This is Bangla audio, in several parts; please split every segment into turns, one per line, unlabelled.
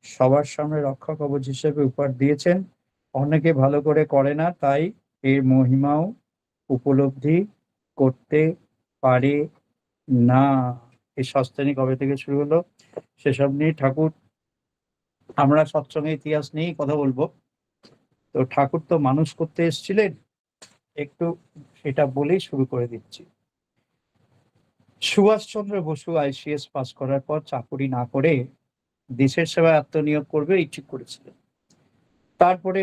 সবার সামনে রক্ষা কবচ হিসেবে উপহার দিয়েছেন। অনেকে ভালো করে না, তাই এর মহিমাও উপলব্ধি করতে পারে না। এই সস্তানি কবে থেকে শুরু হলো সেসব নিয়ে ঠাকুর, আমরা সৎসঙ্গে ইতিহাস নিয়েই কথা বলবো। তো ঠাকুর তো মানুষ করতে এসেছিলেন, একটু সেটা বলেই শুরু করে দিচ্ছি। সুভাষচন্দ্র বসু আইসিএস পাস করার পর চাকুরি না করে দেশের সেবায় আত্মনিয়োগ করবে এই ঠিক করেছিলেন। তারপরে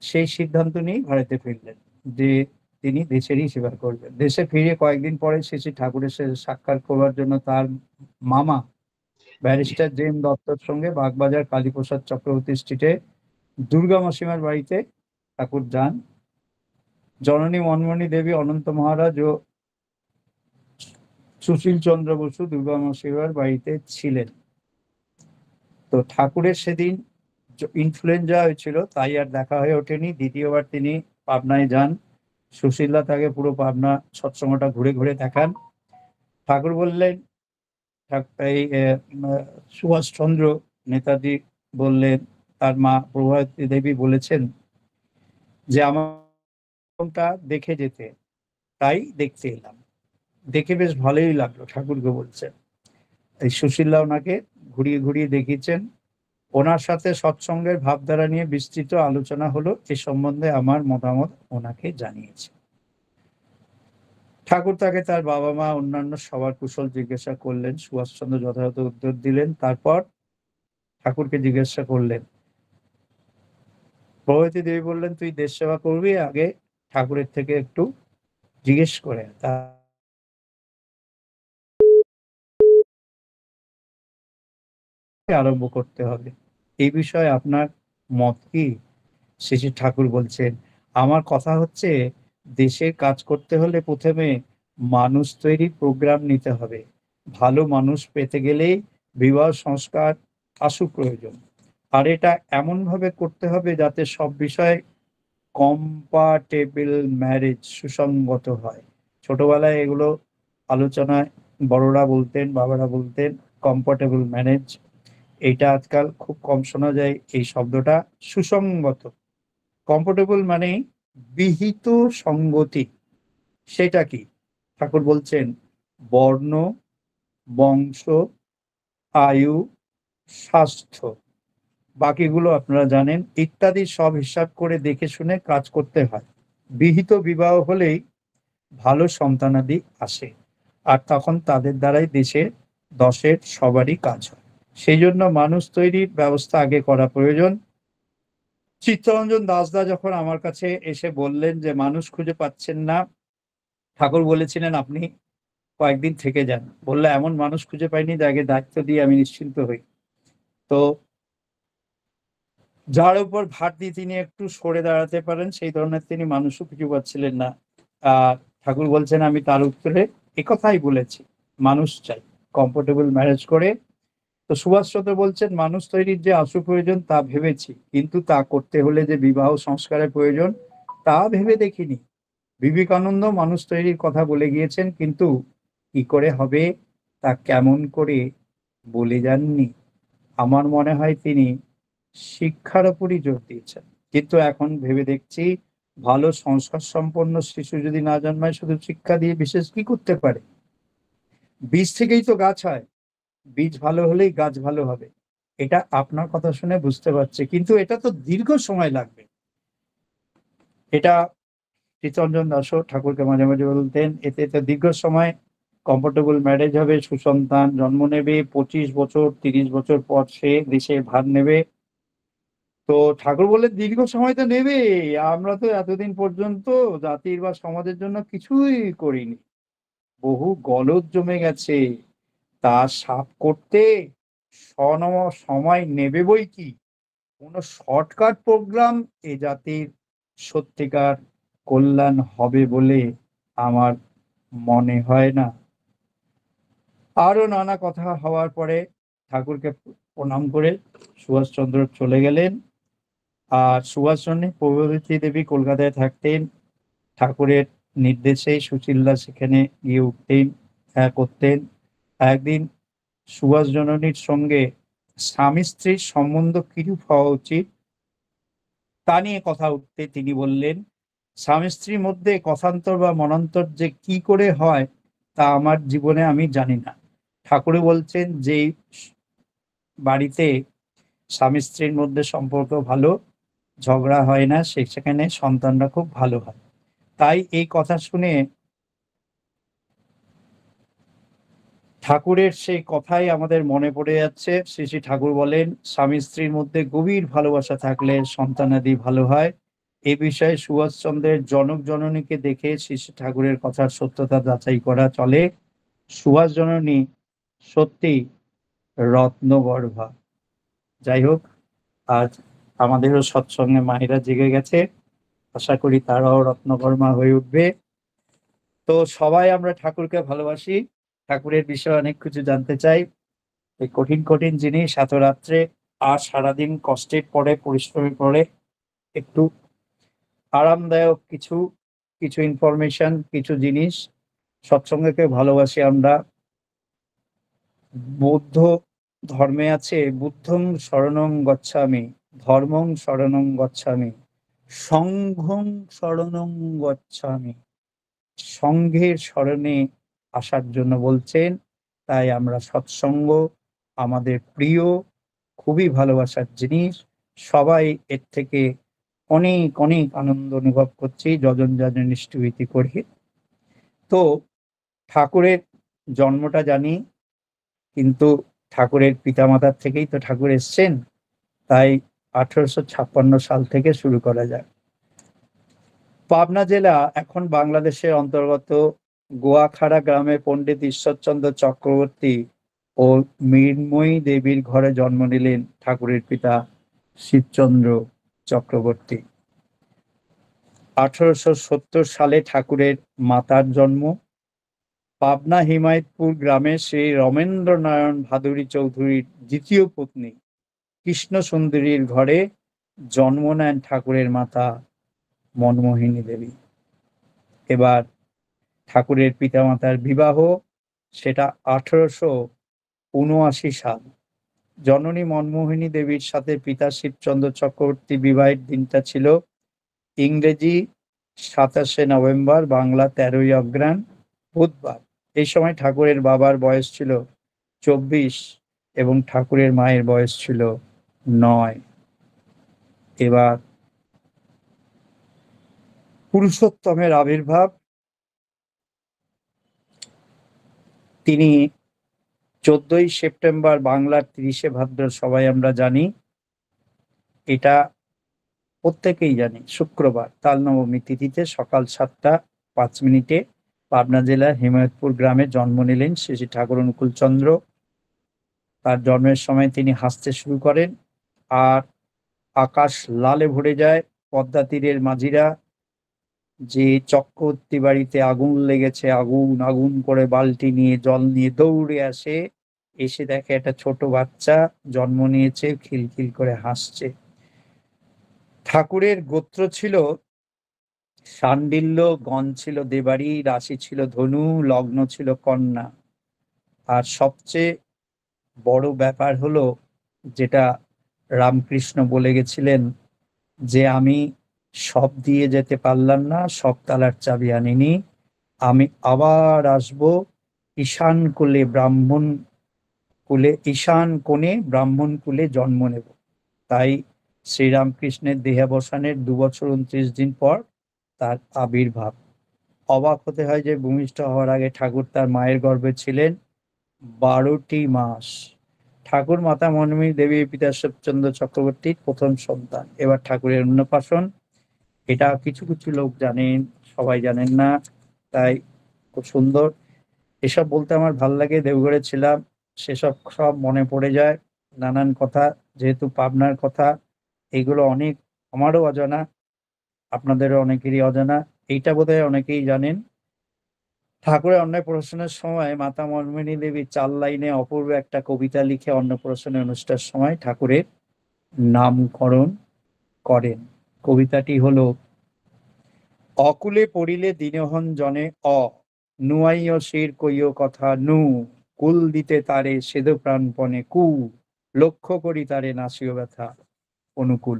সেই সিদ্ধান্ত নিয়ে ভারতে ফিরলেন যে তিনি দেশেরই সেবা করবেন। দেশে ফিরে কয়েকদিন পরে শ্রী ঠাকুরের সাথে সাক্ষাৎ করবার জন্য তার মামা ব্যারিস্টার জেম দত্তর সঙ্গে বাগবাজার কালীপ্রসাদ চক্রবর্তী স্ট্রিটে দুর্গা মাসিমার বাড়িতে ঠাকুর যান। জননী মনমোহনী দেবী, অনন্ত মহারাজ ও সুশীল চন্দ্র বসু দুর্গা মাসিমার বাড়িতে ছিলেন। তো ঠাকুরের সেদিন ইনফ্লুয়েঞ্জা হয়েছিল, তাই আর দেখা হয়ে ওঠেনি। দ্বিতীয়বার তিনি পাবনায় যান। সুশীলদা তাকে পুরো পাবনা সৎসঙ্গটা ঘুরে ঘুরে দেখান। ঠাকুর বললেন, এই সুভাষচন্দ্র নেতাজি বললেন, তার মা প্রভাবতী দেবী বলেছেন যে আমারটা দেখে যেতে, তাই দেখতে এলাম। দেখে বেশ ভালোই লাগলো, ঠাকুরকে বলছেন। এই সুশীলদা ওনাকে ঘুরিয়ে ঘুরিয়ে দেখিয়েছেন। ওনার সাথে সৎসঙ্গের ভাবধারা নিয়ে বিস্তৃত আলোচনা হলো। এ সম্বন্ধে আমার মতামত ওনাকে জানিয়েছে। ঠাকুর তাকে তার বাবা মা অন্যান্য সবার কুশল জিজ্ঞাসা করলেন। সুভাষচন্দ্র যথাযথ উত্তর দিলেন। তারপর ঠাকুরকে জিজ্ঞাসা করলেন, প্রভাবতী দেবী বললেন, তুই দেশ সেবা করবি, আগে ঠাকুরের থেকে একটু জিজ্ঞেস করে তা আরম্ভ করতে হবে। এই বিষয়ে আপনার মত কি? শ্রী ঠাকুর বলছেন, আমার কথা হচ্ছে, দেশের কাজ করতে হলে প্রথমে মানুষ তৈরি প্রোগ্রাম নিতে হবে। ভালো মানুষ পেতে গেলেই বিবাহ সংস্কার আসুক প্রয়োজন। আর এটা এমন ভাবে করতে হবে যাতে সব বিষয়ে কম্পাটেবল ম্যারেজ সুসংগত হয়। ছোটবেলায় এগুলো আলোচনায় বড়রা বলতেন, বাবারা বলতেন কম্পাটেবল ম্যারেজ। এটা আজকাল খুব কম শোনা যায় এই শব্দটা। সুসংগত, কমফোর্টেবল মানে বিহিত সঙ্গতি। সেটা কি? ঠাকুর বলছেন, বর্ণ, বংশ, আয়ু, স্বাস্থ্য, বাকিগুলো আপনারা জানেন, ইত্যাদি সব হিসাব করে দেখে শুনে কাজ করতে হয়। বিহিত বিবাহ হলেই ভালো সন্তানাদি আসে, আর তখন তাদের দ্বারাই দেশের দশের সবারই কাজ হয়। সেই জন্য মানুষ তৈরির ব্যবস্থা আগে করা প্রয়োজন। চিত্তরঞ্জন দাসদা যখন আমার কাছে এসে বললেন যে মানুষ খুঁজে পাচ্ছেন না, ঠাকুর বলেছিলেন আপনি কয়েকদিন থেকে যান। বললে, এমন মানুষ খুঁজে পাইনি যাকে দায়িত্ব দিয়ে আমি নিশ্চিন্ত হই। তো যার উপর ভার দিয়ে তিনি একটু সরে দাঁড়াতে পারেন সেই ধরনের তিনি মানুষও খুঁজে পাচ্ছিলেন না। আর ঠাকুর বলছেন, আমি তার উত্তরে একথাই বলেছি, মানুষ চাই, কমফোর্টেবল ম্যারেজ করে। তো সুভাষচন্দ্র বলছেন, মানুষ তৈরির যে আশু প্রয়োজন তা ভেবেছি, কিন্তু তা করতে হলে যে বিবাহ সংস্কারের প্রয়োজন তা ভেবে দেখিনি। বিবেকানন্দ মানুষ তৈরির কথা বলে গিয়েছেন, কিন্তু কি করে হবে তা কেমন করে বলে যাননি। আমার মনে হয় তিনি শিক্ষার উপরই জোর দিয়েছেন। কিন্তু এখন ভেবে দেখছি, ভালো সংস্কার সম্পন্ন শিশু যদি না জন্মায়, শুধু শিক্ষা দিয়ে বিশেষ কি করতে পারে? বীজ থেকেই তো গাছ হয়, বীজ ভালো হলেই গাছ ভালো হবে। এটা আপনার কথা শুনে বুঝতে পারছি, কিন্তু এটা তো দীর্ঘ সময় লাগবে। এটা চিত্তরঞ্জন দাসও ঠাকুরকে মাঝে মাঝে বলতেন, এতে তো দীর্ঘ সময় কমফোর্টেবল ম্যারেজ হবে, সুসন্তান জন্ম নেবে, 25 বছর 30 বছর পর সে দেশের ভার নেবে। তো ঠাকুর বললেন, দীর্ঘ সময় তো নেবে, আমরা তো এতদিন পর্যন্ত জাতির বা সমাজের জন্য কিছুই করিনি। বহু গলদ জমে গেছে, তা সাফ করতে সময় নেবে বই কি। কোনো শর্টকাট প্রোগ্রাম এ জাতির সত্যিকার কল্যাণ হবে বলে আমার মনে হয় না। আরো নানা কথা হওয়ার পরে ঠাকুরকে প্রণাম করে সুভাষচন্দ্র চলে গেলেন। আর সুভাষচন্দ্র, প্রভাবতী দেবী কলকাতায় থাকতেন। ঠাকুরের নির্দেশে সুশীলদা সেখানে গিয়ে উঠতেন, করতেন। একদিন সুভাষ জননীর সঙ্গে স্বামী স্ত্রীর সম্বন্ধ কিরূপ হওয়া উচিত তা নিয়ে কথা উঠতে তিনি বললেন, স্বামী স্ত্রীর মধ্যে কথান্তর বা মনান্তর যে কি করে হয় তা আমার জীবনে আমি জানি না। ঠাকুরে বলছেন যে বাড়িতে স্বামী স্ত্রীর মধ্যে সম্পর্ক ভালো, ঝগড়া হয় না, সেখানে সন্তানরা খুব ভালো হয়। তাই এই কথা শুনে ঠাকুরের সেই কথাই আমাদের মনে পড়ে যাচ্ছে। শ্রী শ্রী ঠাকুর বলেন, স্বামী স্ত্রীর মধ্যে গভীর ভালোবাসা থাকলে সন্তানাদি ভালো হয়। এ বিষয়ে সুভাষচন্দ্রের জনক জননীকে দেখে শ্রী শ্রী ঠাকুরের কথার সত্যতা যাচাই করা চলে। সুভাষ জননী সত্যি রত্নগর্ভা। যাই হোক, আজ আমাদেরও সৎসঙ্গে মায়েরা জেগে গেছে, আশা করি তারাও রত্নকর্মা হয়ে উঠবে। তো সবাই আমরা ঠাকুরকে ভালোবাসি, ঠাকুরের বিষয়ে অনেক কিছু জানতে চাই। এই কঠিন কঠিন জিনিস এত রাত্রে আর সারাদিন কষ্টের পরে পরিশ্রমের পরে একটু আরামদায়ক কিছু কিছু ইনফরমেশন, কিছু জিনিস। সৎসঙ্গকে ভালোবাসি আমরা। বৌদ্ধ ধর্মে আছে, বুদ্ধং শরণং গচ্ছামি, ধর্মং শরণং গচ্ছামি, সংঘং শরণং গচ্ছামি। সংঘের শরণে আসার জন্য বলছেন। তাই আমরা সৎসঙ্গ আমাদের প্রিয়, খুবই ভালোবাসার জিনিস। সবাই এর থেকে অনেক অনেক আনন্দ অনুভব করছি যজন যজন নিষ্ঠুভীতি করে। তো ঠাকুরের জন্মটা জানি, কিন্তু ঠাকুরের পিতামাতার থেকেই তো ঠাকুর এসছেন। তাই 1856 সাল থেকে শুরু করা যায়। পাবনা জেলা এখন বাংলাদেশের অন্তর্গত গোয়াখাড়া গ্রামে পণ্ডিত ঈশ্বরচন্দ্র চক্রবর্তী ও মৃন্ময়ী দেবীর ঘরে জন্ম নিলেন ঠাকুরের পিতা শিবচন্দ্র চক্রবর্তী। 1870 সালে ঠাকুরের মাতার জন্ম। পাবনা হিমায়তপুর গ্রামে শ্রী রমেন্দ্রনারায়ণ ভাদুরী চৌধুরীর দ্বিতীয় পত্নী কৃষ্ণ সুন্দরীর ঘরে জন্ম নেন ঠাকুরের মাতা মনমোহিনী দেবী। এবার ঠাকুরের পিতামাতার বিবাহ, সেটা 1879 সাল। জননী মনমোহিনী দেবীর সাথে পিতা শিবচন্দ্র চক্রবর্তী বিবাহের দিনটা ছিল ইংরেজি 27 নভেম্বর, বাংলা 13ই অগ্রহায়ণ, বুধবার। এই সময় ঠাকুরের বাবার বয়স ছিল 24 এবং ঠাকুরের মায়ের বয়স ছিল 9। এবার পুরুষোত্তমের আবির্ভাব। তিনি 14ই সেপ্টেম্বর, বাংলার 30শে ভাদ্র, সবাই আমরা জানি, এটা প্রত্যেকেই জানি, শুক্রবার তাল নবমী তিথিতে সকাল 7টা 5 মিনিটে পাবনা জেলার হিমায়তপুর গ্রামে জন্ম নিলেন শ্রী শ্রী ঠাকুর অনুকূল চন্দ্র। তার জন্মের সময় তিনি হাসতে শুরু করেন, আর আকাশ লালে ভরে যায়। পদ্মা তীরের মাঝিরা যে চক্রবর্তী বাড়িতে আগুন লেগেছে, আগুন আগুন করে বালতি নিয়ে জল নিয়ে দৌড়ে আসে, এসে দেখে একটা ছোট বাচ্চা জন্ম নিয়েছে, খিলখিল করে হাসছে। ঠাকুরের গোত্র ছিল শাণ্ডিল্য, গণ ছিল দেবাড়ি, রাশি ছিল ধনু, লগ্ন ছিল কন্যা। আর সবচেয়ে বড় ব্যাপার হলো, যেটা রামকৃষ্ণ বলে গেছিলেন, যে আমি সব দিয়ে যেতে পারলাম না, সব তালার চাবি আনিনি, আমি আবার আসব ঈশান কোণে ব্রাহ্মণ কুলে জন্ম নেব। তাই শ্রীরামকৃষ্ণের দেহাবসানের 2 বছর 29 দিন পর তার আবির্ভাব। অবাক হতে হয় যে ভূমিষ্ঠ হওয়ার আগে ঠাকুর তার মায়ের গর্ভে ছিলেন 12টি মাস। ঠাকুর মাতা মনমোহিনী দেবী পিতা শিবচন্দ্র চক্রবর্তীর প্রথম সন্তান। এবার ঠাকুরের অন্নপ্রাশন, এটা কিছু কিছু লোক জানেন, সবাই জানেন না, তাই খুব সুন্দর। এসব বলতে আমার ভাল লাগে, দেওঘরে ছিলাম, সেসব সব মনে পড়ে যায়, নানান কথা। যেহেতু পাবনার কথা, এগুলো অনেক আমারও অজানা, আপনাদেরও অনেকেরই অজানা। এইটা বোধহয় অনেকেই জানেন। ঠাকুরের অন্নপ্রাশনের সময় মাতা মনমোহিনী দেবী 4 লাইনে অপূর্ব একটা কবিতা লিখে অন্নপ্রাশনের অনুষ্ঠানের সময় ঠাকুরের নামকরণ করেন। কবিতাটি হলো, অকুলে পড়িলে দিনহন জনে অ, নুয়াইয় শির কইও কথা নু, কুল দিতে তারে সেদ প্রাণপণে কু, লক্ষ্য করি তারে নাসিও ব্যথা অনুকূল।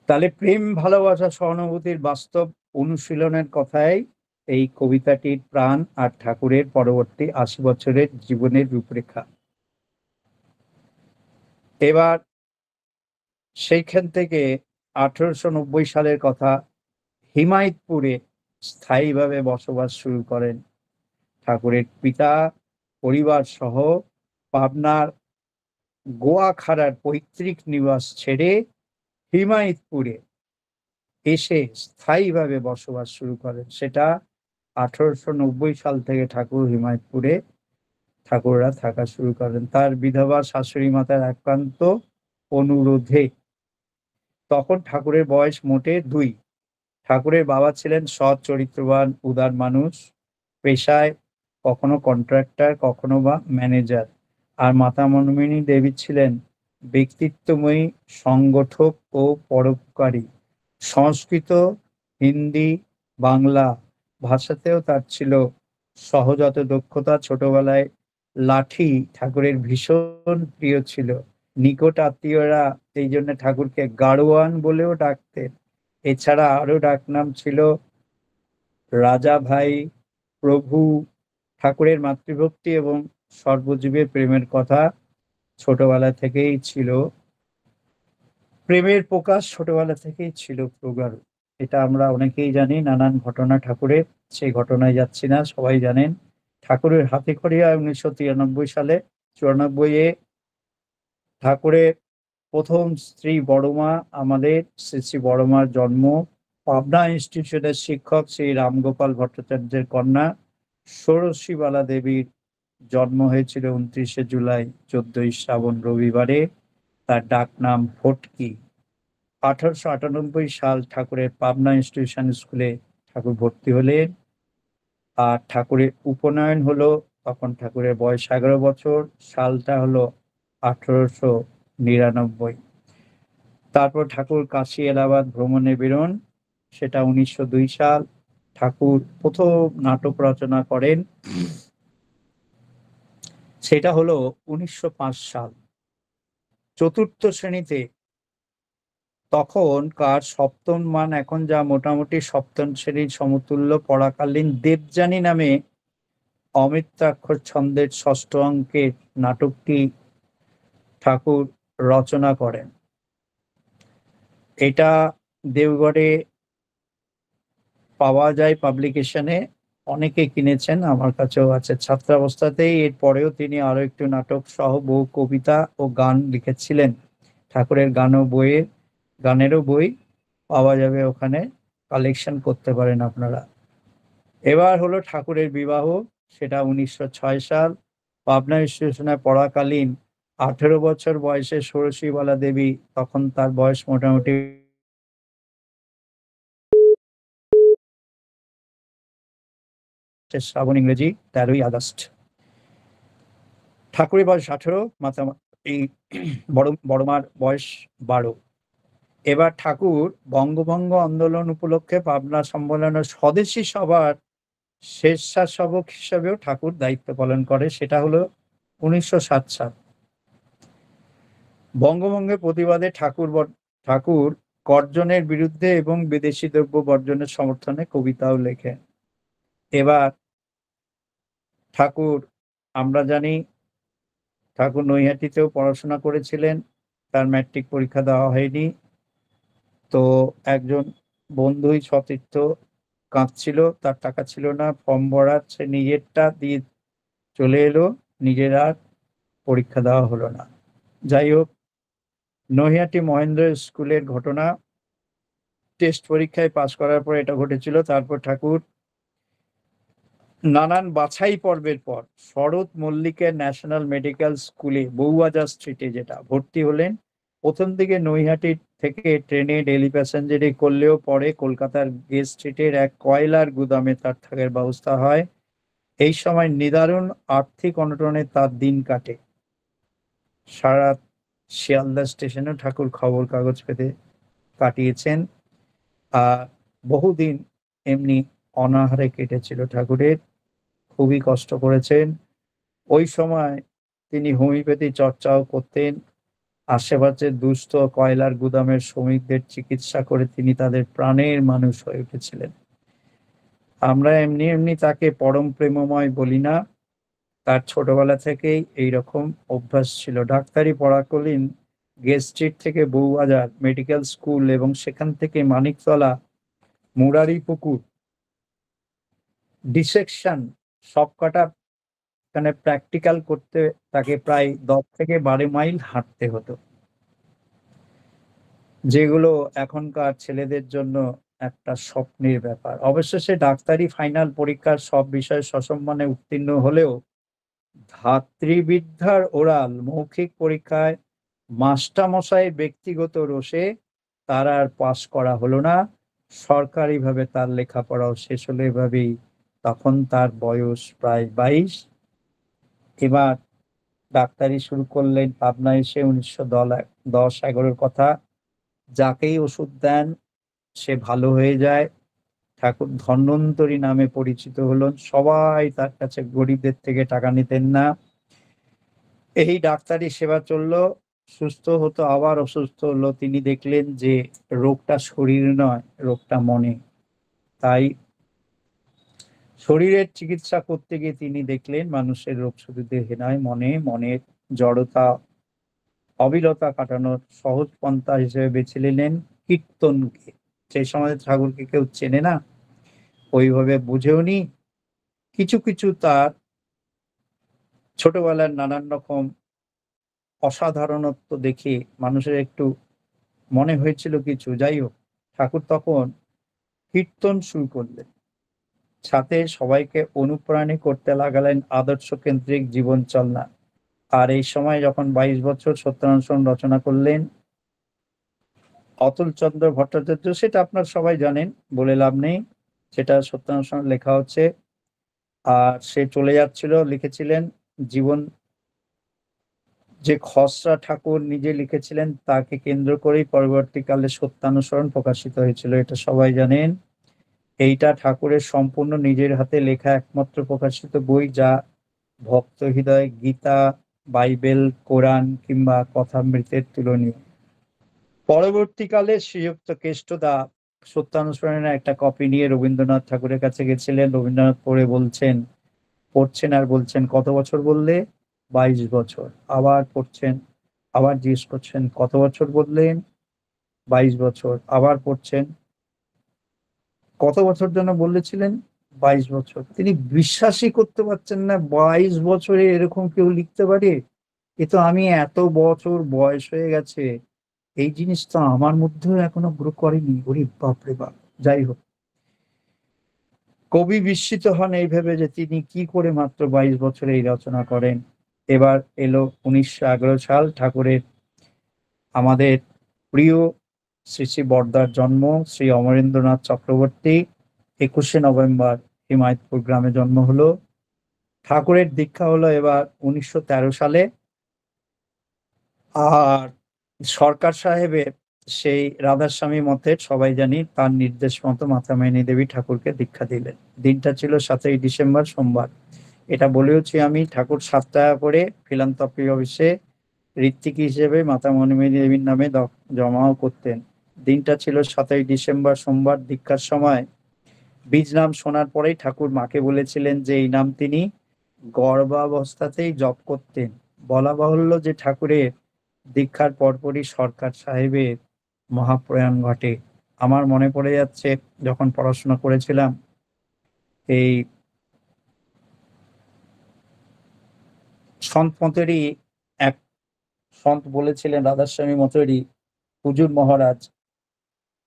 তাহলে প্রেম, ভালোবাসা, সহানুভূতির বাস্তব অনুশীলনের কথাই এই কবিতাটির প্রাণ আর ঠাকুরের পরবর্তী ৮০ বছরের জীবনের রূপরেখা। এবার সেইখান থেকে ১৮৯০ সালের কথা, হিমায়তপুরে স্থায়ীভাবে বসবাস শুরু করেন ঠাকুরের পিতা। পরিবার সহ পাবনার গোয়াখাড়ার পৈতৃক নিবাস ছেড়ে হিমায়তপুরে এসে স্থায়ীভাবে বসবাস শুরু করেন। সেটা ১৮৯০ সাল থেকে ঠাকুর হিমায়তপুরে ঠাকুররা থাকা শুরু করেন তার বিধবা শাশুড়ি মাতার একান্ত অনুরোধে। তখন ঠাকুরের বয়স মোটে ২। ঠাকুরের বাবা ছিলেন সৎ, চরিত্রবান, উদার মানুষ, পেশায় কখনো কন্ট্রাক্টর, কখনো বা ম্যানেজার। আর মাতা মনোমিনী দেবী ছিলেন ব্যক্তিত্বময়ী, সংগঠক ও পরোপকারী। সংস্কৃত, হিন্দি, বাংলা ভাষাতেও তার ছিল সহজাত দক্ষতা। ছোটবেলায় লাঠি ঠাকুরের ভীষণ প্রিয় ছিল। নিকট আত্মীয়রা এই জন্য ঠাকুরকে গাড়োয়ান বলেও ডাকতেন। এছাড়া আরো ডাকনাম ছিল রাজা ভাই, প্রভু। ঠাকুরের মাতৃভক্তি এবং সর্বজীবের প্রেমের কথা ছোটবেলা থেকেই ছিল। প্রেমের প্রকাশ ছোটবেলা থেকেই ছিল প্রগাঢ়। এটা আমরা অনেকেই জানি, নানান ঘটনা ঠাকুরের, সেই ঘটনায় যাচ্ছি না, সবাই জানেন। ঠাকুরের হাতে খড়িয়া ১৯৯৩ সালে ৯৪-এ ঠাকুরের প্রথম স্ত্রী বড়মা, আমাদের শ্রী শ্রী বড়মার জন্ম। পাবনা ইনস্টিটিউশনের শিক্ষক শ্রী রামগোপাল ভট্টাচার্যের কন্যা ষোড়শীবালা দেবীর জন্ম হয়েছিল ২৯শে জুলাই ১৪ই শ্রাবণ রবিবারে। তার ডাক নাম ফটকি। ১৮৯৮ সাল ঠাকুরের পাবনা ইনস্টিটিউশন স্কুলে ঠাকুর ভর্তি হলেন। আর ঠাকুরের উপনয়ন হলো, তখন ঠাকুরের বয়স ১১ বছর। সালটা হলো ১৮৯৯। তারপর ঠাকুর কাশী এলাহাবাদ ভ্রমণে বেরোন, সেটা ১৯০২ সাল। ঠাকুর প্রথম নাটক রচনা করেন, সেটা হলো ১৯০৫ সাল। চতুর্থ শ্রেণীতে তখনকার সপ্তম মান, এখন যা মোটামুটি সপ্তম শ্রেণীর সমতুল্য, পড়াকালীন দেবযানী নামে অমিত্রাক্ষর ছন্দের ষষ্ঠ অঙ্কের নাটকটি ঠাকুর রচনা করেন। এটা দেওঘরে পাওয়া যায় পাবলিকেশনে, অনেকে কিনেছেন, আমার কাছেও আছে ছাত্রাবস্থাতেই। এরপরেও তিনি আরো একটু নাটক সহ বহু কবিতা ও গান লিখেছিলেন। ঠাকুরের গানেরও বই পাওয়া যাবে ওখানে, কালেকশন করতে পারেন আপনারা। এবার হলো ঠাকুরের বিবাহ, সেটা ১৯০৬ সাল। পাবনা স্টেশনে পড়াকালীন ১৮ বছর বয়সে ষোড়শীবালা দেবী, তখন তার বয়স মোটামুটি শ্রাবণ, ইংরেজি ১৩ই আগস্ট। ঠাকুরের বয়স ১৮, মাতা এই বড়মার বয়স ১২। এবার ঠাকুর বঙ্গভঙ্গ আন্দোলন উপলক্ষে পাবনা সম্মেলনের স্বদেশী সভার স্বেচ্ছাসেবক হিসেবেও ঠাকুর দায়িত্ব পালন করে, সেটা হলো ১৯০৭ সাল। বঙ্গভঙ্গের প্রতিবাদে ঠাকুর কর্জনের বিরুদ্ধে এবং বিদেশি দ্রব্য বর্জনের সমর্থনে কবিতাও লেখেন। এবার ঠাকুর, আমরা জানি ঠাকুর নৈহাটিতেও পড়াশোনা করেছিলেন, তার ম্যাট্রিক পরীক্ষা দেওয়া হয়নি। তো একজন বন্ধুই সতীর্থ কাঁদছিল, তার টাকা ছিল না ফর্ম ভরার, সে নিজেরটা দিয়ে চলে এলো, নিজের আর পরীক্ষা দেওয়া হলো না। যাই হোক, নৈহাটি মহেন্দ্র স্কুলের ঘটনা, টেস্ট পরীক্ষায় পাশ করার পর এটা ঘটেছিল। তারপর ঠাকুর নানান বাছাই পর্বের পর শরৎ মল্লিকের ন্যাশনাল মেডিকেল স্কুলে, বউবাজার স্ট্রিটে, যেটা ভর্তি হলেন। প্রথম দিকে নৈহাটি থেকে ট্রেনে ডেলি প্যাসেঞ্জারে করলেও পরে কলকাতার গে স্ট্রিটের এক কয়লার গুদামে তার থাকার ব্যবস্থা হয়। এই সময় নিদারুণ আর্থিক অনটনে তার দিন কাটে। সারা শিয়ালদা স্টেশনে ঠাকুর খবর কাগজ পেতে কাটিয়েছেন। আর বহুদিন এমনি অনাহারে কেটেছিল ঠাকুরের, খুবই কষ্ট করেছেন। ওই সময় তিনি হোমিওপ্যাথি চর্চাও করতেন। আশেপাশের দুস্থ কয়লার গুদামের শ্রমিকদের চিকিৎসা করে তিনি তাদের প্রাণের মানুষ হয়ে উঠেছিলেন। আমরা এমনি এমনি তাকে পরম প্রেমময় বলি না, তার ছোটবেলা থেকেই এইরকম অভ্যাস ছিল। ডাক্তারি পড়াকালীন গেট স্ট্রিট থেকে বউবাজার মেডিকেল স্কুল এবং সেখান থেকে মানিকতলা, মুরারিপুকুর, ডিসেকশন সবকটা এখানে প্র্যাকটিক্যাল করতে তাকে প্রায় 10 থেকে 12 মাইল হাঁটতে হতো, যেগুলো এখনকার ছেলেদের জন্য একটা স্বপ্নের ব্যাপার। অবশেষে ডাক্তারি ফাইনাল পরীক্ষার সব বিষয়ে সসম্মানে উত্তীর্ণ হলেও ধাত্রীবিদ্যার ওরাল মৌখিক পরীক্ষায় মাস্টারমশাইয়ের ব্যক্তিগত রোষে তার আর পাশ করা হলো না। সরকারিভাবে তার লেখাপড়াও শেষ হলো এভাবেই। তখন তার বয়স প্রায় 22। এবার ডাক্তারি শুরু করলেন পাবনায় এসে 1910-11 কথা। যাকেই ওষুধ দেন সে ভালো হয়ে যায়। ঠাকুর ধন্বন্তরী নামে পরিচিত হলেন। সবাই তার কাছে গরিবদের থেকে টাকা নিতেন না। এই ডাক্তারি সেবা চললো, সুস্থ হতো আবার অসুস্থ হলো। তিনি দেখলেন যে রোগটা শরীর নয়, রোগটা মনে। তাই শরীরের চিকিৎসা করতে গিয়ে তিনি দেখলেন মানুষের রোগ শুধু দেহে নয়, মনে। মনের জড়তা অবিলতা কাটানোর সহজ পন্থা হিসেবে বেছে নিলেন কীর্তনকে। সেই সময় ঠাকুরকে কেউ চেনে না, ওইভাবে বুঝেও নি। কিছু কিছু তার ছোটবেলার নানান রকম অসাধারণত্ব দেখে মানুষের একটু মনে হয়েছিল কিছু। যাই হোক, ঠাকুর তখন কীর্তন শুরু করলেন, সাথে সবাইকে অনুপ্রাণিত করতে লাগালেন আদর্শ কেন্দ্রিক জীবন চলনা। আর এই সময় যখন 22 বছর সত্যানুসরণ রচনা করলেন অতুল চন্দ্র ভট্টাচার্য, সেটা আপনার সবাই জানেন, বলে লাভ নেই, সেটা সত্যানুসরণ লেখা হচ্ছে। আর সে চলে যাচ্ছিল, লিখেছিলেন জীবন, যে খসড়া ঠাকুর নিজে লিখেছিলেন তাকে কেন্দ্র করেই পরবর্তীকালে সত্যানুসরণ প্রকাশিত হয়েছিল, এটা সবাই জানেন। এইটা ঠাকুরের সম্পূর্ণ নিজের হাতে লেখা একমাত্র প্রকাশিত বই, যা ভক্ত হৃদয় গীতা, বাইবেল, কোরআন কিংবা কথামৃতের তুলনীয়। পরবর্তীকালে শ্রীযুক্ত কেষ্টদা সত্যানুসরণের একটা কপি নিয়ে রবীন্দ্রনাথ ঠাকুরের কাছে গেছিলেন। রবীন্দ্রনাথ পড়ছেন আর বলছেন, কত বছর বললে? 22 বছর। আবার পড়ছেন, আবার জিজ্ঞেস করছেন, কত বছর বললেন? 22 বছর। আবার পড়ছেন, কত বছর যেন বলেছিলেন? 22 বছর। তিনি বিশ্বাসই করতে পারছেন না, 22 বছরে এরকম কেউ লিখতে পারে? এ তো আমি এত বছর বয়স হয়ে গেছে, এই জিনিস তো আমার মধ্যেও এখনো গ্রো করেনি। ওরে বাপরে বাপ! যাই হোক, কবি বিস্মিত হন এই ভেবে যে তিনি কি করে মাত্র 22 বছরে এই রচনা করেন। এবার এলো 1911 সাল, ঠাকুরের আমাদের প্রিয় শ্রী শ্রী বড়দার জন্ম। শ্রী অমরেন্দ্রনাথ চক্রবর্তী 21শে নভেম্বর হিমায়তপুর গ্রামে জন্ম হলো। ঠাকুরের দীক্ষা হলো এবার 1913 সালে। আর সরকার সাহেবের সেই রাধাস্বামী মতের সবাই জানি, তার নির্দেশ মতো মাতামণি দেবী ঠাকুরকে দীক্ষা দিলেন। দিনটা ছিল 7ই ডিসেম্বর, সোমবার। এটা বলেওছি আমি, ঠাকুর 7 টাকা করে ফিলান্থ্রপি অফিসে ঋত্বিক হিসেবে মাতামণি দেবীর নামে জমাও করতেন। দিনটা ছিল 7ই ডিসেম্বর, সোমবার। দীক্ষার সময় বীজ নাম শোনার পরেই ঠাকুর মাকে বলেছিলেন যে এই নাম তিনি গর্ভাবস্থাতেই জপ করতেন। বলা বাহুল্য যে ঠাকুরের দীক্ষার পরপরই সরকার সাহেবের মহাপ্রয়াণ ঘটে। আমার মনে পড়ে যাচ্ছে, যখন পড়াশোনা করেছিলাম, এই সন্ত মতেরই এক সন্ত বলেছিলেন, রাধাস্বামী মতেরই হুজুর মহারাজ,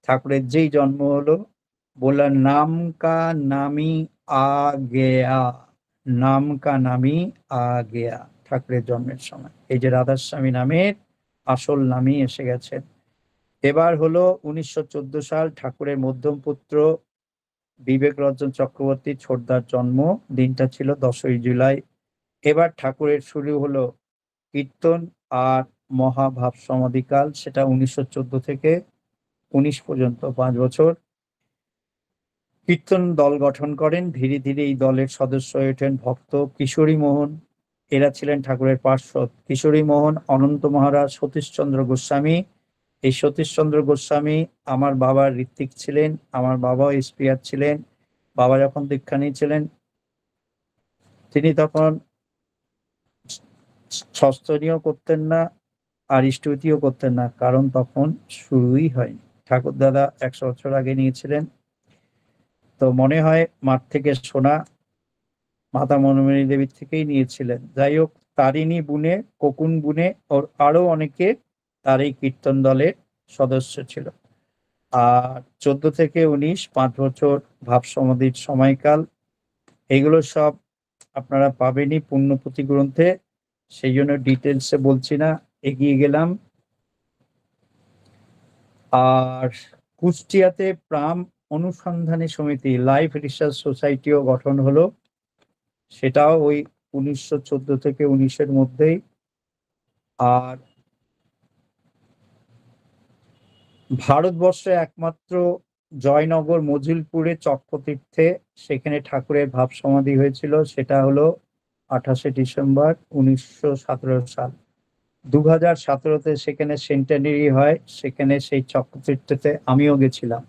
ঠাকুরের যেই জন্ম হলো, বললেন নাম কা নামি আ গেয়া, নাম কা নামি আ গেয়া। ঠাকুরের জন্মের সময় এই যে রাধাস্বামী নামের আসল নামই এসে গেছে। এবার হলো 1914 সাল, ঠাকুরের মধ্যম পুত্র বিবেক রঞ্জন চক্রবর্তী ছোটদার জন্ম। দিনটা ছিল 10ই জুলাই। এবার ঠাকুরের শুরু হলো কীর্তন আর মহাভাব সমাধিকাল, সেটা 1914 থেকে 19 পর্যন্ত 5 বছর। কীর্তন দল গঠন করেন। ধীরে ধীরে এই দলের সদস্য হয়ে ওঠেন ভক্ত কিশোরী মোহন এরা ছিলেন ঠাকুরের পার্শ্বদ। কিশোরী মোহন, অনন্ত মহারাজ, সতীশচন্দ্র গোস্বামী। এই সতীশচন্দ্র গোস্বামী আমার বাবার ঋত্বিক ছিলেন, আমার বাবাও এসপিআর ছিলেন। বাবা যখন দীক্ষা নিয়েছিলেন তিনি তখন সস্তনীয় করতেন না আর স্তুতিও করতেন না, কারণ তখন শুরুই হয়নি। ঠাকুর দাদা 100 বছর আগে নিয়েছিলেন। তো মনে হয় মাঠ থেকে শোনা মাতা মনোমণি দেবীর থেকেই নিয়েছিলেন। যাই হোক, তারিণী বুনে, কোকুন বুনে ওর আরো অনেকে তার এই কীর্তন দলের সদস্য ছিল। আর 14 থেকে 19, 5 বছর ভাব সমাধির সময়কাল, এগুলো সব আপনারা পাবেনই পুণ্যপুঁথি গ্রন্থে, সেই জন্য ডিটেলসে বলছি না, এগিয়ে গেলাম। আর কুষ্টিয়াতে প্রাম অনুসন্ধানী সমিতি, লাইফ রিসার্চ সোসাইটিও গঠন হলো, সেটাও ওই 1914 থেকে 19-এর মধ্যেই। আর ভারতবর্ষে একমাত্র জয়নগর মজিলপুরে চক্রতীর্থে, সেখানে ঠাকুরের ভাব সমাধি হয়েছিল, সেটা হলো 28শে ডিসেম্বর 1917 সাল। 2017-তে সেখানে সেন্টেনারি হয়, সেখানে সেই চক্রতীর্থতে আমিও গেছিলাম।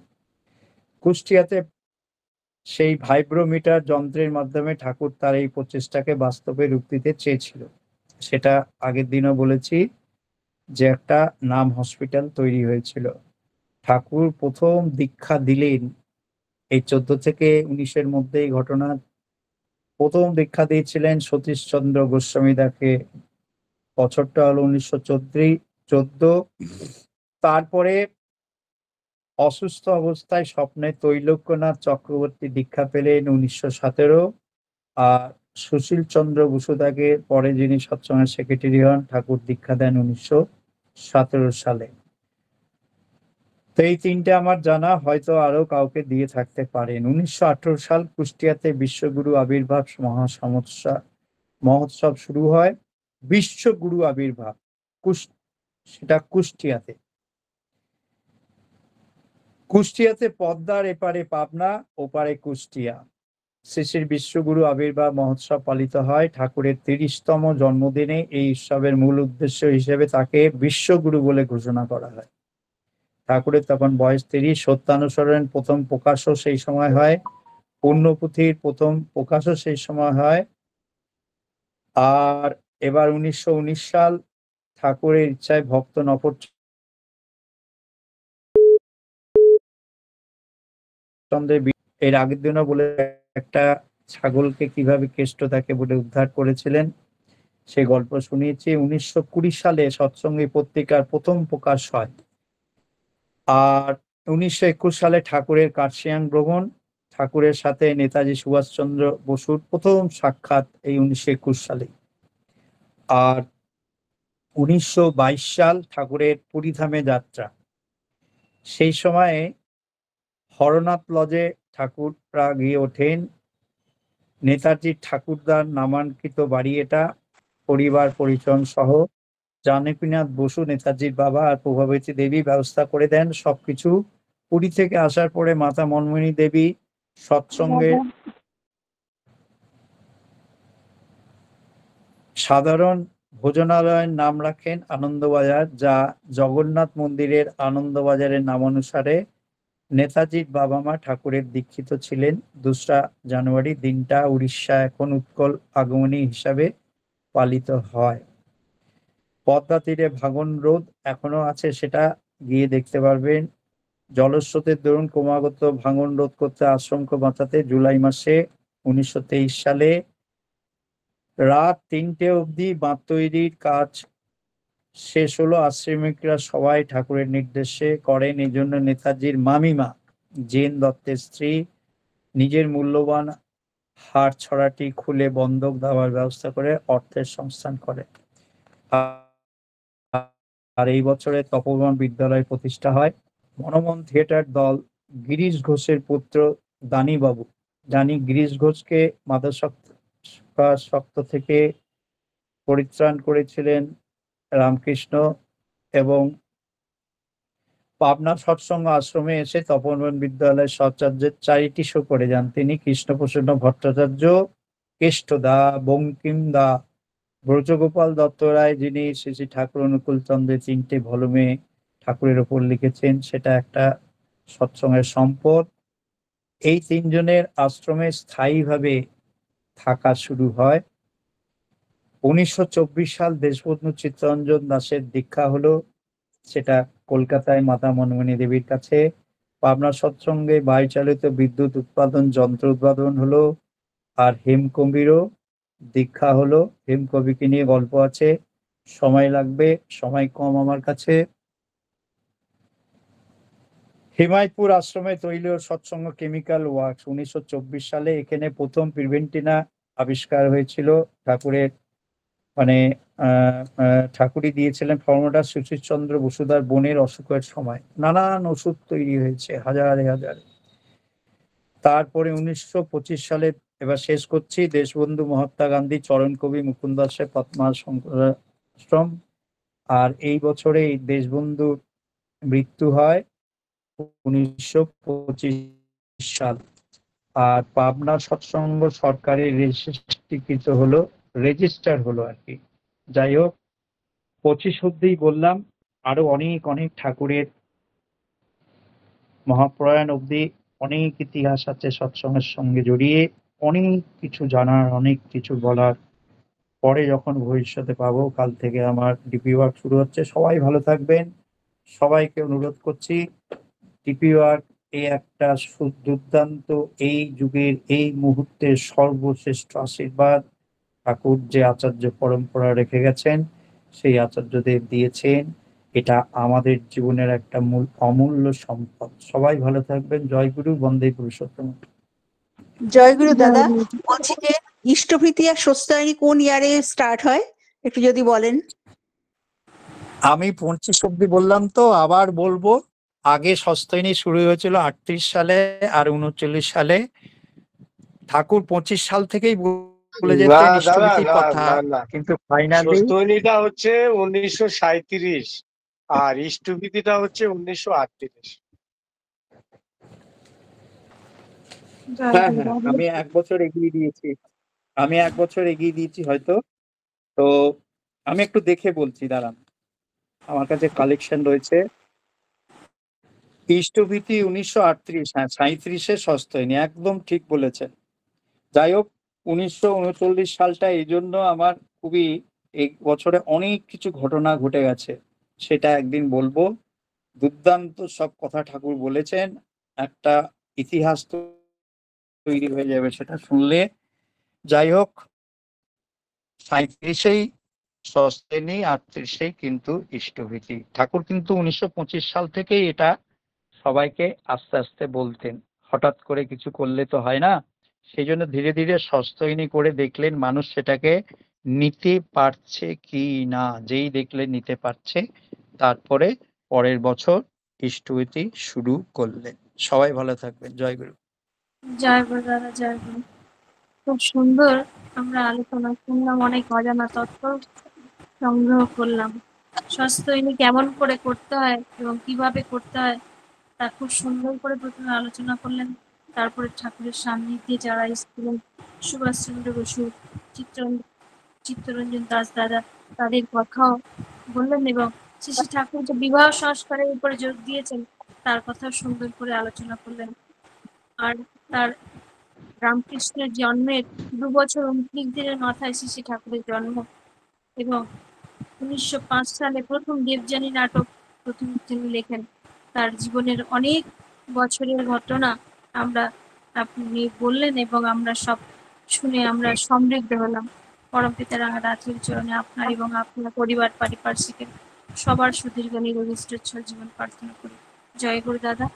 কুষ্টিয়াতে সেই ভাইব্রোমিটার যন্ত্রের মাধ্যমে ঠাকুর তার এই প্রচেষ্টাকে বাস্তবে রূপ দিতে চেয়েছিল। সেটা আগের দিনও বলেছি যে একটা নাম হসপিটাল তৈরি হয়েছিল। ঠাকুর প্রথম দীক্ষা দিলেন এই 14 থেকে 19-এর মধ্যে, এই ঘটনা। প্রথম দীক্ষা দিয়েছিলেন সতীশচন্দ্র গোস্বামীদাকে, বছরটা হলো 1914। তারপরে অসুস্থ অবস্থায় স্বপ্নে তৈলক্যনাথ চক্রবর্তী দীক্ষা পেলেন 1917। আর সুশীল চন্দ্র বসুদাকে পরে, যিনি সৎসঙ্গের সেক্রেটারি হন, ঠাকুর দীক্ষা দেন 1917 সালে। তো এই তিনটে আমার জানা, হয়তো আরো কাউকে দিয়ে থাকতে পারেন। 1918 সাল কুষ্টিয়াতে বিশ্বগুরু আবির্ভাব মহোৎসব শুরু হয়। বিশ্বগুরু আবির্ভাব, সেটা কুষ্টিয়াতে। কুষ্টিয়াতে পদ্মার এপারে পাবনা, ওপারে কুষ্টিয়া। শ্রী বিশ্বগুরু আবির্ভাব মহোৎসব পালিত হয় ঠাকুরের 30তম জন্মদিনে। এই উৎসবের মূল উদ্দেশ্য হিসেবে তাকে বিশ্বগুরু বলে ঘোষণা করা হয়। ঠাকুরের তখন বয়স 30। সত্যানুসরণের প্রথম প্রকাশও সেই সময় হয়, পুণ্যপুঁথির প্রথম প্রকাশও সেই সময় হয়। আর এবার 1919 সাল ঠাকুরের ইচ্ছায় ভক্ত নফর চন্দ্রের, এর আগের দিনও বলে, একটা ছাগলকে কিভাবে কেষ্ট তাকে বলে উদ্ধার করেছিলেন, সে গল্প শুনিয়েছি। 1920 সালে সৎসঙ্গী পত্রিকার প্রথম প্রকাশ হয়। আর 1921 সালে ঠাকুরের কার্শিয়াং ভ্রমণ, ঠাকুরের সাথে নেতাজি সুভাষচন্দ্র বসুর প্রথম সাক্ষাৎ এই 1921 সালে। আর 1922 সাল ঠাকুরের পুরীধামে যাত্রা। সেই সময়ে হরনাথ লজে ঠাকুররা গিয়ে ওঠেন। নেতাজির ঠাকুরদার নামাঙ্কিত বাড়ি এটা, পরিবার পরিজন সহ। জানকীনাথ বসু, নেতাজির বাবা, আর প্রভাবতী দেবী ব্যবস্থা করে দেন সবকিছু। পুরী থেকে আসার পরে মাতা মনমণি দেবী সৎসঙ্গে সাধারণ ভোজনালয়ের নাম রাখেন আনন্দবাজার, যা জগন্নাথ মন্দিরের আনন্দবাজারের নামানুসারে। নেতাজির বাবা মা ঠাকুরের দীক্ষিত ছিলেন। 2রা জানুয়ারি দিনটা উড়িষ্যা এখন উৎকল আগমনী হিসাবে পালিত হয়। পদ্মা তীরে ভাঙন রোধ এখনো আছে, সেটা গিয়ে দেখতে পারবেন। জলস্রোতের দরুন ক্রমাগত ভাঙন রোধ করতে আশঙ্কা বাঁচাতে জুলাই মাসে 1923 সালে রাত 3টে অবধি বাঁধ তৈরির কাজ শেষ হলো। আশ্রমিকরা সবাই ঠাকুরের নির্দেশে করেন। এই জন্য নেতাজির মামিমা জেন দত্তের স্ত্রী নিজের মূল্যবান হার ছড়াটি খুলে বন্ধক দেওয়ার ব্যবস্থা করে অর্থের সংস্থান করে। আর এই বছরে তপোবন বিদ্যালয় প্রতিষ্ঠা হয়। মনমোহন থিয়েটার দল গিরিশ ঘোষের পুত্র দানি গিরিশ ঘোষকে মাদকাসক্ত থেকে পরিত্রাণ করেছিলেন রামকৃষ্ণ, এবং পাবনা সৎসঙ্গ আশ্রমে এসে তপোবন বিদ্যালয়ের সচার্যের চ্যারিটি শো করে যান তিনি। কৃষ্ণপ্রসন্ন ভট্টাচার্য, কেষ্টদা, বঙ্কিমদা, ব্রজগোপাল দত্ত রায়, যিনি শ্রী শ্রী ঠাকুর অনুকূল চন্দ্রের 3টে ভলুমে ঠাকুরের ওপর লিখেছেন, সেটা একটা সৎসঙ্গের সম্পদ। এই 3জনের আশ্রমে স্থায়ীভাবে থাকা শুরু হয়। 1924 সাল দেশবন্ধু চিত্তরঞ্জন দাসের দীক্ষা হলো, সেটা কলকাতায় মাতা মনমণি দেবীর কাছে। পাবনা সৎসঙ্গে বায়ুচালিত বিদ্যুৎ উৎপাদন যন্ত্র উদ্ভাবন হলো। আর হেমকবিরও দীক্ষা হলো। হেমকবিকে নিয়ে গল্প আছে, সময় লাগবে, সময় কম আমার কাছে। হিমায়তপুর আশ্রমে তৈল সৎসঙ্গ কেমিক্যাল ওয়ার্কস 1924 সালে এখানে প্রথম প্রিভেন্টিনা আবিষ্কার হয়েছিল। ঠাকুরের মানে ঠাকুরই দিয়েছিলেন ফর্মুলাটা সুশীলচন্দ্র বসুদার বোনের অসুখের সময়। নানান ওষুধ তৈরি হয়েছে হাজারে হাজারে। তারপরে 1925 সালে, এবার শেষ করছি, দেশবন্ধু মহাত্মা গান্ধী চরণ কবি মুকুন্দ দাসের পদ্মা আশ্রম। আর এই বছরে এই দেশবন্ধুর মৃত্যু হয় 1925 সাল। আর পাবনা সৎসঙ্গ সরকারি রেজিস্ট্রিকৃত হলো, রেজিস্টার হলো আর কি। যাই হোক, 25 অব্দি বললাম। আরো অনেক অনেক ঠাকুরের মহাপ্রয়াণ অব্দি অনেক ইতিহাস আছে সৎসঙ্গের সঙ্গে জড়িয়ে, অনেক কিছু জানার, অনেক কিছু বলার। পরে যখন ভবিষ্যতে পাবো, কাল থেকে আমার ডিপি ওয়ার্ক শুরু হচ্ছে। সবাই ভালো থাকবেন, সবাইকে অনুরোধ করছি। ডিপি ওয়ার্ক এই একটা দুর্দান্ত, এই যুগের এই মুহূর্তের সর্বশ্রেষ্ঠ আশীর্বাদ। ঠাকুর যে আচার্য পরম্পরা রেখে গেছেন, সেই আচার্যদেব দিয়েছেন। এটা আমাদের জীবনের একটা অমূল্য সম্পদ। সবাই ভালো থাকবেন। জয় গুরু, বন্দে পুরুষোত্তম।
জয় গুরু দাদা। বলছি যে ইষ্টভৃতি আর স্বস্তায়নী কোন ইয়ারে স্টার্ট হয়, একটু যদি বলেন।
আমি 25 অব্দি বললাম, তো আবার বলবো। আগে সস্তায়নী শুরু হয়েছিল 38 সালে আর 39 সালে। ঠাকুর 25 সাল থেকেই বলে যেতেন ইষ্টভৃতির কথা, কিন্তু ফাইনালি
স্বস্তায়নীটা হচ্ছে 1937 আর ইষ্টভৃতিটা হচ্ছে 1938।
হ্যাঁ হ্যাঁ, আমি 1 বছর এগিয়ে দিয়েছি। আমি 1 বছর এগিয়ে দিয়েছি হয়তো। তো আমি একটু দেখে বলছি, দাঁড়ান, আমার কাছে কালেকশন রয়েছে। ইষ্টভীতি 1938, হ্যাঁ 37-এ সস্তায়নী, একদম ঠিক বলেছেন। যাই হোক, 1939 সালটা এই জন্য আমার খুবই, এই বছরে অনেক কিছু ঘটনা ঘটে গেছে, সেটা একদিন বলবো। দুর্দান্ত সব কথা ঠাকুর বলেছেন, একটা ইতিহাস তৈরি হয়ে যাবে সেটা শুনলে। যাই হোক, 37-এই সস্তায়নী, 38-এই কিন্তু ইষ্টভীতি। ঠাকুর কিন্তু 1925 সাল থেকেই এটা সবাইকে আস্তে আস্তে বলতেন। হঠাৎ করে কিছু করলে তো হয় না, সেই জন্য ধীরে ধীরে সস্তায়নী করে দেখলেন মানুষ সেটাকে নিতে পারছে কি না। যেই দেখলেন নিতে পারছে, তারপরে পরের বছর ইষ্টভীতি শুরু করলেন। সবাই ভালো থাকবেন। জয় গুরু।
জয় গুরু দাদা, জয় গুরু। খুব সুন্দর আমরা আলোচনা শুনলাম, অনেক অজানা তথ্য সংগ্রহ করলাম। সস্তায়নী কেমন করে করতে হয় এবং কিভাবে করতে হয় তা খুব সুন্দর করে প্রথমে আলোচনা করলেন। তারপরে ঠাকুরের সান্নিধ্যে যারা এসেছিলেন, সুভাষচন্দ্র বসু, চিত্তরঞ্জন দাস দাদা, তাদের কথাও বললেন এবং শ্রী শ্রী ঠাকুর যে বিবাহ সংস্কারের উপরে জোর দিয়েছেন তার কথা সুন্দর করে আলোচনা করলেন। আর তার রামকৃষ্ণের জন্মের 2 বছর 29 দিনের মাথায় শ্রী শ্রী ঠাকুরের জন্ম এবং 1905 সালে প্রথম দেবযানী নাটক প্রথম তিনি লেখেন। তার জীবনের অনেক বছরের ঘটনা আপনি বললেন এবং আমরা সব শুনে আমরা সমৃদ্ধ হলাম। পরমপিতা রাঙানাথের চরণে আপনার এবং আপনার পরিবার পারিপার্শ্বিকের সবার সুদীর্ঘ নিরবিষ্ট জীবন প্রার্থনা করি। জয় গুরু দাদা।